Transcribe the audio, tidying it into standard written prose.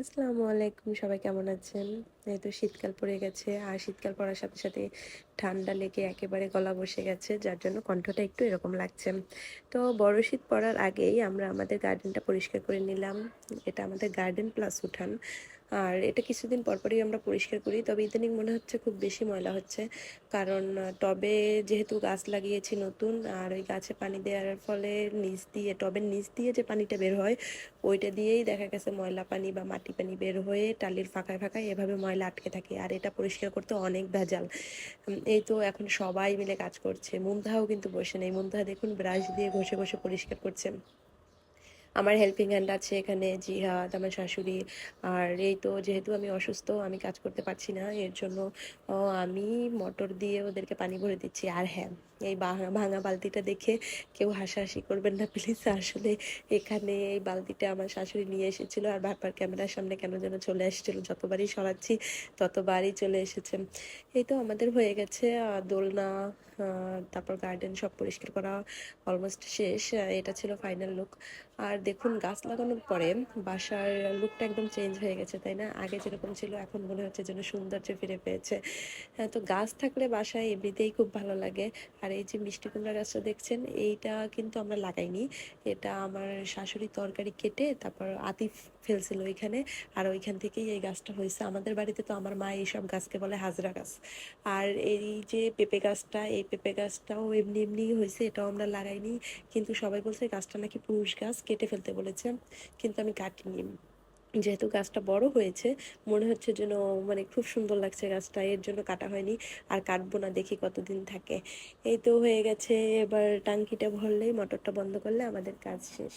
আসসালামু আলাইকুম, সবাই কেমন আছেন? এই তো শীতকাল পড়ে গেছে আর শীতকাল পড়ার সাথে সাথে ঠান্ডা লেগে একেবারে গলা বসে গেছে, যার জন্য কণ্ঠটা একটু এরকম লাগছে। তো বড় শীত পড়ার আগেই আমরা আমাদের গার্ডেনটা পরিষ্কার করে নিলাম। এটা আমাদের গার্ডেন প্লাস উঠান। আর এটা কিছুদিন পরপরই আমরা পরিষ্কার করি, তবে ইদানিং মনে হচ্ছে খুব বেশি ময়লা হচ্ছে। কারণ টবে যেহেতু গাছ লাগিয়েছি নতুন, আর ওই গাছে পানি দেওয়ার ফলে টবের নিচ দিয়ে যে পানিটা বের হয় ওইটা দিয়েই দেখা গেছে ময়লা পানি বা মাটি পানি বের হয়ে টালির ফাঁকায় ফাঁকায় এভাবে ময়লা আটকে থাকে, আর এটা পরিষ্কার করতে অনেক ভেজাল। এই তো এখন সবাই মিলে কাজ করছে, মুমতাহাও কিন্তু বসে নেই। মুমতাহা দেখুন ব্রাশ দিয়ে ঘষে ঘষে পরিষ্কার করছে। আমার হেল্পিং হ্যান্ড আছে এখানে, জিহাদ আমার শাশুড়ি। আর এই তো যেহেতু আমি অসুস্থ, আমি কাজ করতে পারছি না, এর জন্য আমি মোটর দিয়ে ওদেরকে পানি ভরে দিচ্ছি। আর হ্যাঁ, এই ভাঙা বালতিটা দেখে কেউ হাসাহাসি করবেন না প্লিজ। আসলে এখানে এই বালতিটা আমার শাশুড়ি নিয়ে এসেছিল, আর বারবার ক্যামেরার সামনে কেন যেন চলে এসেছিল, যতবারই সরাচ্ছি ততবারই চলে এসেছে। এই তো আমাদের হয়ে গেছে দোলনা, তারপর গার্ডেন সব পরিষ্কার করা অলমোস্ট শেষ। এটা ছিল ফাইনাল লুক। আর দেখুন গাছ লাগানোর পরে বাসার লুকটা একদম চেঞ্জ হয়ে গেছে, তাই না? আগে যেরকম ছিল এখন মনে হচ্ছে যেন সৌন্দর্য ফিরে পেয়েছে। তো গাছ থাকলে বাসায় এমনিতেই খুব ভালো লাগে। আর এই যে মিষ্টি কুমড়া গাছটা দেখছেন, এইটা কিন্তু আমরা লাগাইনি। এটা আমার শাশুড়ি তরকারি কেটে তারপর আতিফ ফেলছিল ওইখানে, আর ওইখান থেকেই এই গাছটা হয়েছে। আমাদের বাড়িতে তো আমার মা এইসব গাছকে বলে হাজরা গাছ। আর এই যে পেঁপে গাছটা, এই পেঁপে গাছটাও এমনি এমনি হয়েছে, এটাও আমরা লাগাইনি। কিন্তু সবাই বলছে গাছটা নাকি পুরুষ গাছ, কেটে ফেলতে বলেছে, কিন্তু আমি কাটিনি। যেহেতু গাছটা বড় হয়েছে, মনে হচ্ছে যেন মানে খুব সুন্দর লাগছে গাছটা, এর জন্য কাটা হয়নি। আর কাটবো না, দেখি কতদিন থাকে। এই তো হয়ে গেছে, এবার টাঙ্কিটা ভরলেই মোটরটা বন্ধ করলে আমাদের কাজ শেষ।